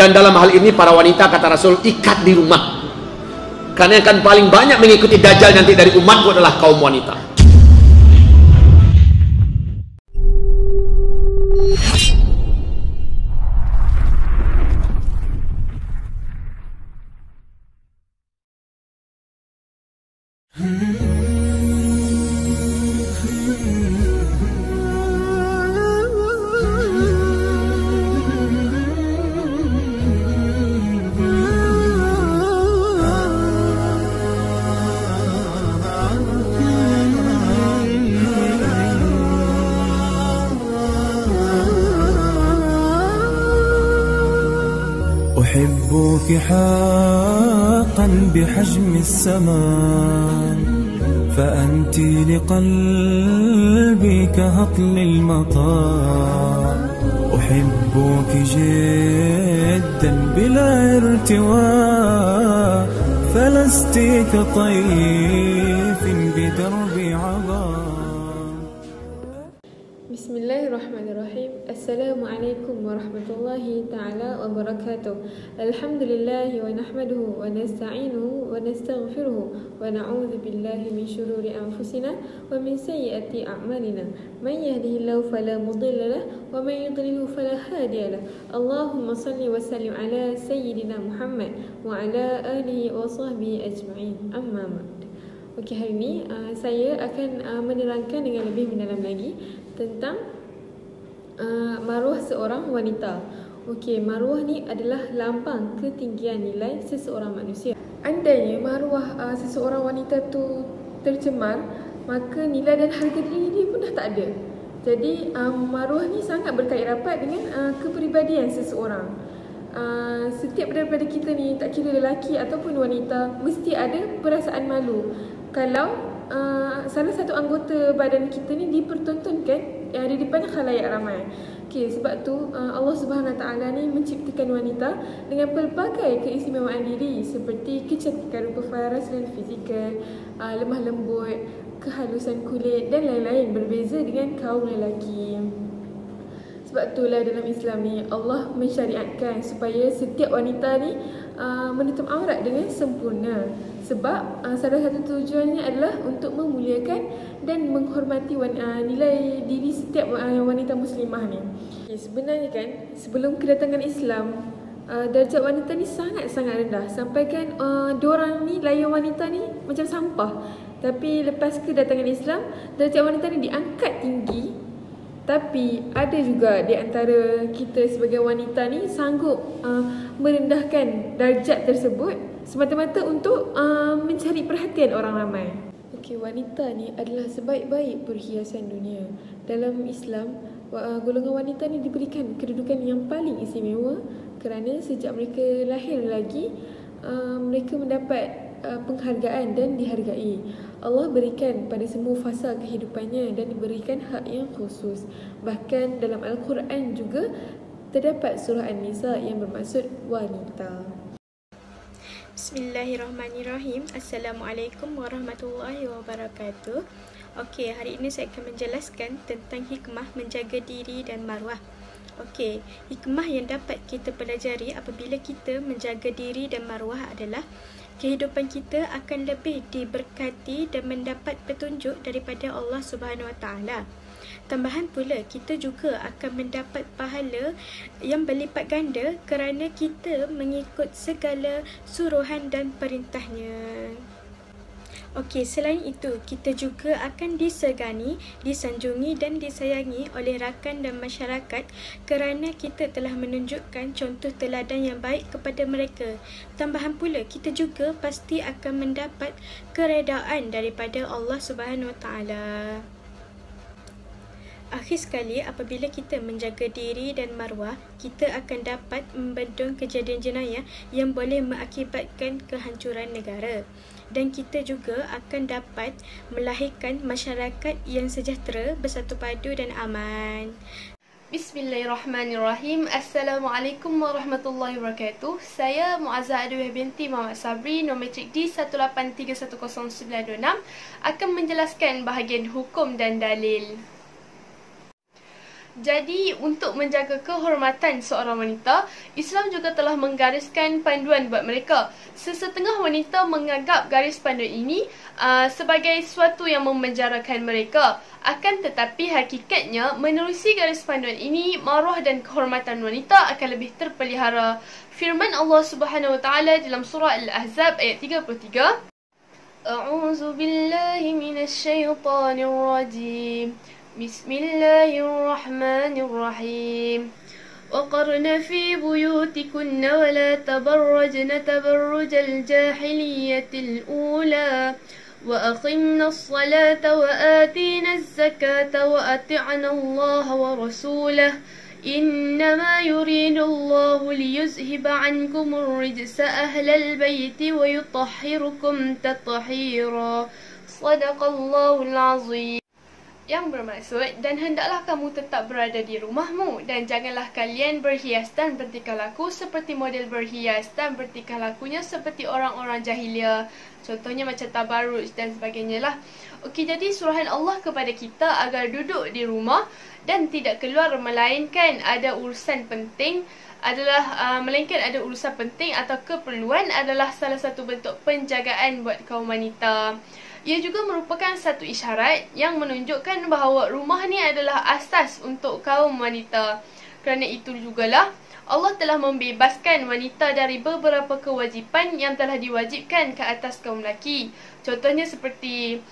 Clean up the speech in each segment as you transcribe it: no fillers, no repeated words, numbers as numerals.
Dan dalam hal ini para wanita, kata Rasul, ikat di rumah, karena yang akan paling banyak mengikuti Dajjal nanti dari umatku adalah kaum wanita. أحبك حقا بحجم السماء فأنت لقلبي كهطل المطار أحبك جدا بلا ارتواء فلست كطيف بدرب عبار. Bismillahirrahmanirrahim. Assalamualaikum warahmatullahi ta'ala wabarakatuh. Alhamdulillahi wa nahmaduhu wa nasta'inuhu wa nastaghfiruhu wa na'udzu billahi min syururi anfusina wa min sayyiati a'malina. Man yahdihillahu fala mudilla lahu wa man yudlilhu fala hadiya lahu. Allahumma shalli wa sallim ala sayyidina Muhammad wa ala alihi wa sahbihi ajma'in. Amma ba'd. Okey, hari ini saya akan menerangkan dengan lebih mendalam lagi tentang maruah seorang wanita. Okey, maruah ni adalah lambang ketinggian nilai seseorang manusia. Andainya maruah seseorang wanita tu tercemar, maka nilai dan harga diri dia pun dah tak ada. Jadi maruah ni sangat berkait rapat dengan kepribadian seseorang. Setiap daripada kita ni, tak kira lelaki ataupun wanita, mesti ada perasaan malu kalau salah satu anggota badan kita ni dipertontonkan di depan khalayak ramai. Okey, sebab tu Allah Subhanahu Wa Taala ni menciptakan wanita dengan pelbagai keistimewaan diri seperti kecantikan rupa faras dan fizikal, lemah lembut, kehalusan kulit dan lain-lain, berbeza dengan kaum lelaki. Sebab itulah dalam Islam ni Allah mensyariatkan supaya setiap wanita ni menutup aurat dengan sempurna. Sebab salah satu tujuannya adalah untuk memuliakan dan menghormati nilai diri setiap wanita muslimah ni. Okay, sebenarnya kan sebelum kedatangan Islam, darjat wanita ni sangat-sangat rendah. Sampai kan diorang ni layan wanita ni macam sampah. Tapi lepas kedatangan Islam, darjat wanita ni diangkat tinggi. Tapi ada juga di antara kita sebagai wanita ni sanggup merendahkan darjat tersebut semata-mata untuk mencari perhatian orang ramai. Okey, wanita ni adalah sebaik-baik perhiasan dunia. Dalam Islam, golongan wanita ni diberikan kedudukan yang paling istimewa kerana sejak mereka lahir lagi, mereka mendapat penghargaan dan dihargai. Allah berikan pada semua fasa kehidupannya dan diberikan hak yang khusus. Bahkan dalam Al-Quran juga terdapat surah An-Nisa yang bermaksud wanita. Bismillahirrahmanirrahim. Assalamualaikum warahmatullahi wabarakatuh. Okey, hari ini saya akan menjelaskan tentang hikmah menjaga diri dan maruah. Okey, hikmah yang dapat kita pelajari apabila kita menjaga diri dan maruah adalah kehidupan kita akan lebih diberkati dan mendapat petunjuk daripada Allah Subhanahu Wa Taala. Tambahan pula, kita juga akan mendapat pahala yang berlipat ganda kerana kita mengikut segala suruhan dan perintahnya. Okey, selain itu, kita juga akan disegani, disanjungi dan disayangi oleh rakan dan masyarakat kerana kita telah menunjukkan contoh teladan yang baik kepada mereka. Tambahan pula, kita juga pasti akan mendapat keredaan daripada Allah Subhanahu Wa Taala. Akhir sekali, apabila kita menjaga diri dan maruah, kita akan dapat membendung kejadian jenayah yang boleh mengakibatkan kehancuran negara. Dan kita juga akan dapat melahirkan masyarakat yang sejahtera, bersatu padu dan aman. Bismillahirrahmanirrahim. Assalamualaikum warahmatullahi wabarakatuh. Saya Muazzah Adawiyah binti Muhammad Sabri, nombor matrik D1831096, akan menjelaskan bahagian hukum dan dalil. Jadi, untuk menjaga kehormatan seorang wanita, Islam juga telah menggariskan panduan buat mereka. Sesetengah wanita menganggap garis panduan ini sebagai sesuatu yang memenjarakan mereka. Akan tetapi, hakikatnya, menerusi garis panduan ini, maruah dan kehormatan wanita akan lebih terpelihara. Firman Allah Subhanahu Wa Taala dalam surah Al-Ahzab ayat 33. A'udzu billahi minasy syaithanir rajim. Bismillahirrahmanirrahim. وقرن في بيوتكن ولا تبرجن تبرج الجاهلية الأولى وأقمنا الصلاة وآتينا الزكاة وأطعنا الله ورسوله إنما يريد الله ليذهب عنكم الرجس أهل البيت ويطهركم تطهيرا صدق الله العظيم. Yang bermaksud, dan hendaklah kamu tetap berada di rumahmu dan janganlah kalian berhias dan bertingkah laku seperti model berhias dan bertingkah lakunya seperti orang-orang jahiliah. Contohnya macam tabarruj dan sebagainya lah. Okey, jadi suruhan Allah kepada kita agar duduk di rumah dan tidak keluar melainkan ada urusan penting atau keperluan adalah salah satu bentuk penjagaan buat kaum wanita. Ia juga merupakan satu isyarat yang menunjukkan bahawa rumah ni adalah asas untuk kaum wanita. Kerana itu jugalah Allah telah membebaskan wanita dari beberapa kewajipan yang telah diwajibkan ke atas kaum lelaki. Contohnya seperti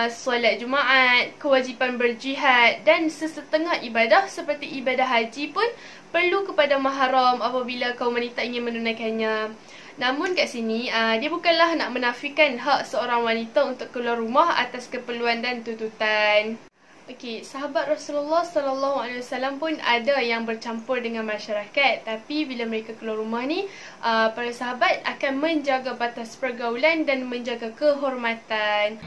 solat Jumaat, kewajipan berjihad dan sesetengah ibadah seperti ibadah haji pun perlu kepada mahram apabila kaum wanita ingin menunaikannya. Namun kat sini, dia bukanlah nak menafikan hak seorang wanita untuk keluar rumah atas keperluan dan tuntutan. Okey, sahabat Rasulullah SAW pun ada yang bercampur dengan masyarakat. Tapi bila mereka keluar rumah ni, para sahabat akan menjaga batas pergaulan dan menjaga kehormatan.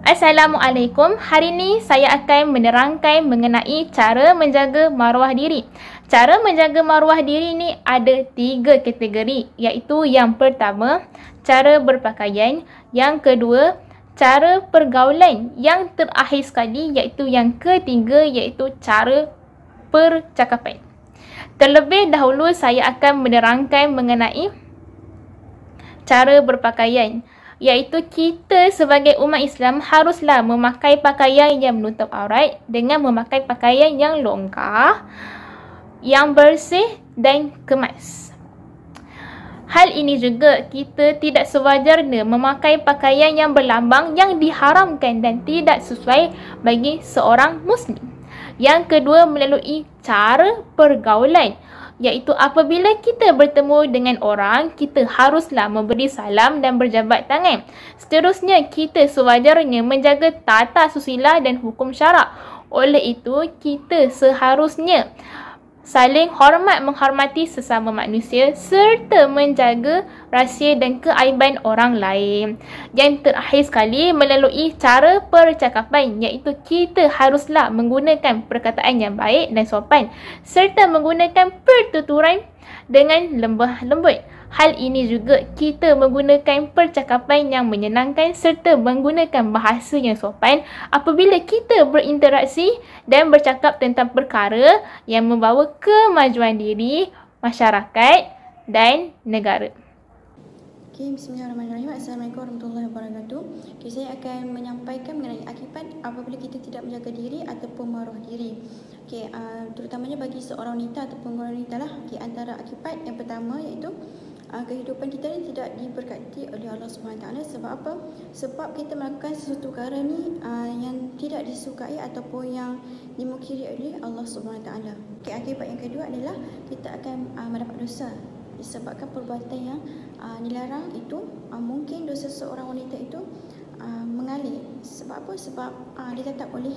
Assalamualaikum. Hari ini saya akan menerangkan mengenai cara menjaga maruah diri. Cara menjaga maruah diri ni ada 3 kategori, iaitu yang pertama, cara berpakaian, yang kedua, cara pergaulan, yang terakhir sekali iaitu yang ketiga, iaitu cara percakapan. Terlebih dahulu saya akan menerangkan mengenai cara berpakaian, iaitu kita sebagai umat Islam haruslah memakai pakaian yang menutup aurat dengan memakai pakaian yang longgar, yang bersih dan kemas. Hal ini juga kita tidak sewajarnya memakai pakaian yang berlambang yang diharamkan dan tidak sesuai bagi seorang Muslim. Yang kedua, melalui cara pergaulan, iaitu apabila kita bertemu dengan orang, kita haruslah memberi salam dan berjabat tangan. Seterusnya, kita sewajarnya menjaga tata susila dan hukum syarak. Oleh itu, kita seharusnya saling hormat menghormati sesama manusia serta menjaga rahsia dan keaiban orang lain. Yang terakhir sekali, melalui cara percakapan, iaitu kita haruslah menggunakan perkataan yang baik dan sopan serta menggunakan pertuturan dengan lemah lembut. Hal ini juga kita menggunakan percakapan yang menyenangkan serta menggunakan bahasa yang sopan apabila kita berinteraksi dan bercakap tentang perkara yang membawa kemajuan diri, masyarakat dan negara. Okay, bismillahirrahmanirrahim. Assalamualaikum warahmatullahi wabarakatuh. Okay, saya akan menyampaikan mengenai akibat apabila kita tidak menjaga diri ataupun maruah diri. Okay, terutamanya bagi seorang wanita ataupun wanita lah. Okay, antara akibat yang pertama iaitu kehidupan kita ni tidak diberkati oleh Allah SWT. Sebab apa? Sebab kita melakukan sesuatu perkara ni yang tidak disukai ataupun yang dimungkiri oleh Allah SWT. Okay, akibat yang kedua adalah kita akan mendapat dosa disebabkan perbuatan yang dilarang itu. Mungkin dosa seorang wanita itu mengalir. Sebab apa? Sebab ditetap oleh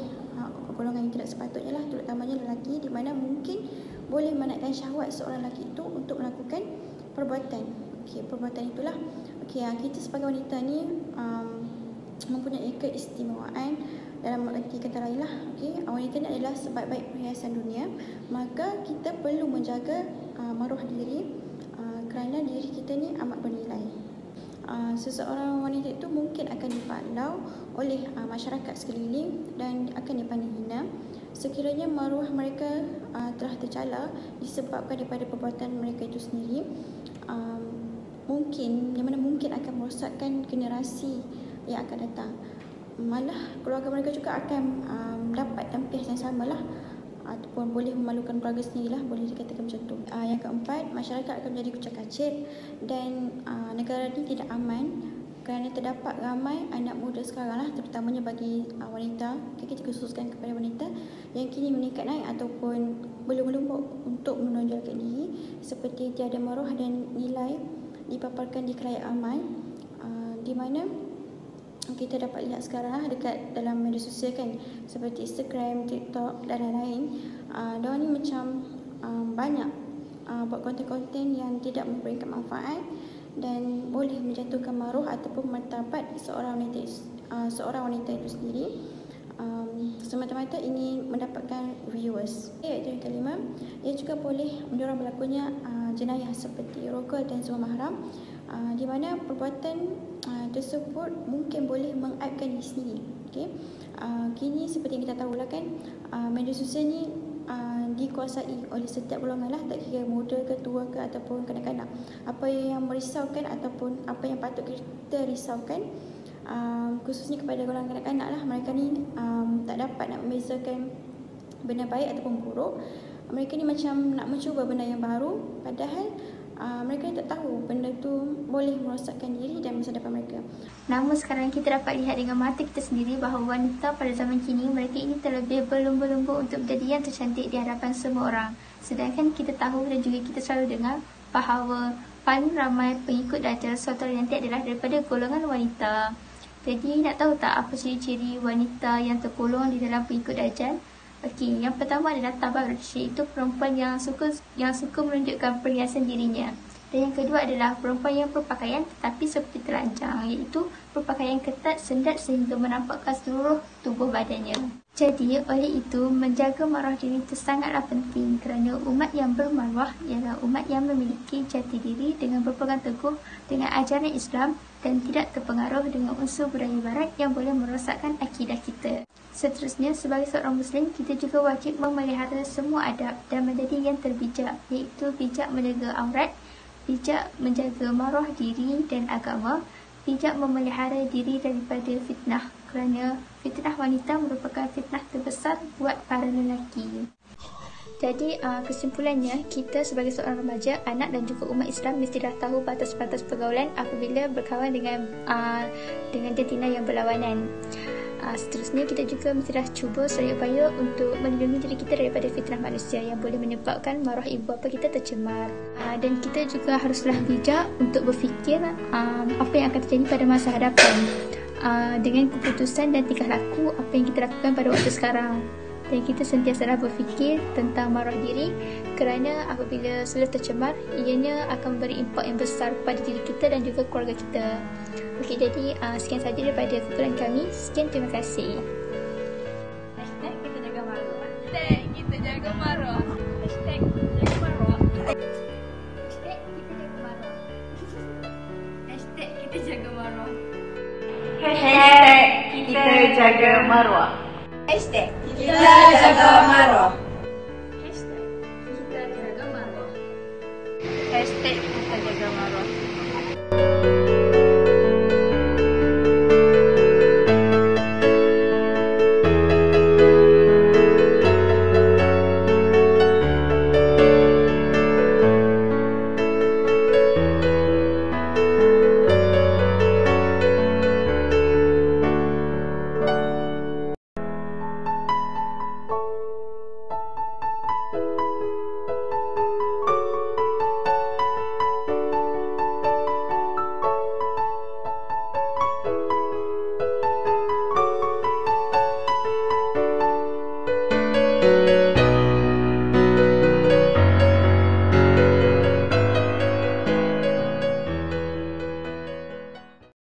golongan yang tidak sepatutnya lah, terutamanya lelaki, di mana mungkin boleh menaikkan syahwat seorang lelaki itu untuk melakukan perbuatan. Okey, perbuatan itulah. Okey, kita sebagai wanita ni mempunyai keistimewaan dalam arti kata lain lah. Okey, wanita ni adalah sebaik-baik perhiasan dunia, maka kita perlu menjaga maruah diri kerana diri kita ni amat bernilai. seseorang wanita itu mungkin akan dipandang oleh masyarakat sekeliling dan akan dipandang hina sekiranya maruah mereka telah tercela disebabkan daripada perbuatan mereka itu sendiri, yang mana mungkin akan merosakkan generasi yang akan datang. Malah keluarga mereka juga akan dapat tampih yang sama lah, ataupun boleh memalukan keluarga sendiri lah, boleh dikatakan macam tu. Yang keempat, masyarakat akan menjadi kucak-kacir dan negara ini tidak aman kerana terdapat ramai anak muda sekarang lah, terutamanya bagi wanita, kita khususkan kepada wanita yang kini meningkat naik ataupun berlumba-lumba untuk menonjolkan diri seperti tiada maruah dan nilai dipaparkan di khalayak ramai, di mana kita dapat lihat sekarang lah dekat dalam media sosial kan, seperti Instagram, TikTok dan lain-lain. Diorang ni macam banyak buat konten-konten yang tidak memberikan manfaat dan boleh menjatuhkan maruah ataupun martabat seorang wanita itu sendiri, semata-mata ingin mendapatkan viewers. Iaitu yang kelima, ia juga boleh mendorong berlakunya jenayah seperti rogol dan zina mahram, di mana perbuatan tersebut mungkin boleh mengaibkan diri sendiri. Kini seperti yang kita tahu lah kan, media sosial ni dikuasai oleh setiap golongan lah, tak kira muda ke tua ke ataupun kanak-kanak. Apa yang merisaukan ataupun apa yang patut kita risaukan, khususnya kepada golongan kanak-kanak lah, mereka ni tak dapat nak membezakan benda baik ataupun buruk. Mereka ni macam nak mencuba benda yang baru, padahal mereka tak tahu benda tu boleh merosakkan diri dan masa depan mereka. Namun sekarang kita dapat lihat dengan mata kita sendiri bahawa wanita pada zaman kini, mereka ini terlebih berlumba-lumba untuk menjadi yang tercantik di hadapan semua orang. Sedangkan kita tahu dan juga kita selalu dengar bahawa paling ramai pengikut Dajjal saudara nanti adalah daripada golongan wanita. Jadi nak tahu tak apa ciri-ciri wanita yang tergolong di dalam pengikut Dajjal? Okey, yang pertama adalah tabarruj, iaitu perempuan yang suka menunjukkan perhiasan dirinya. Dan yang kedua adalah perempuan yang berpakaian tetapi seperti telanjang, iaitu berpakaian ketat sendat sehingga menampakkan seluruh tubuh badannya. Jadi oleh itu menjaga maruah diri itu sangatlah penting kerana umat yang bermaruah ialah umat yang memiliki jati diri dengan berpegang teguh dengan ajaran Islam dan tidak terpengaruh dengan unsur budaya barat yang boleh merosakkan akidah kita. Seterusnya, sebagai seorang Muslim, kita juga wajib memelihara semua adab dan menjadi yang terbijak, iaitu bijak menjaga aurat, bijak menjaga maruah diri dan agama, bijak memelihara diri daripada fitnah, kerana fitnah wanita merupakan fitnah terbesar buat para lelaki. Jadi kesimpulannya, kita sebagai seorang remaja, anak dan juga umat Islam mesti dah tahu batas-batas pergaulan apabila berkawan dengan jantina yang berlawanan. Seterusnya, kita juga mesti dah cuba sedaya upaya untuk melindungi diri kita daripada fitnah manusia yang boleh menyebabkan maruah ibu bapa kita tercemar. Dan kita juga haruslah bijak untuk berfikir apa yang akan terjadi pada masa hadapan dengan keputusan dan tingkah laku apa yang kita lakukan pada waktu sekarang. Dan kita sentiasalah berfikir tentang maruah diri kerana apabila sudah tercemar, ianya akan memberi impak yang besar pada diri kita dan juga keluarga kita. Okey, jadi sekian sahaja daripada kumpulan kami. Sekian, terima kasih. Hashtag kita jaga maruah. Hashtag kita jaga maruah. Hashtag jaga maruah. Hashtag kita jaga maruah. Hashtag kita jaga maruah. Hashtag kita jaga maruah. Hashtag kita jaga maruah. Hashtag kita jaga maruah. Hashtag kita jaga maruah.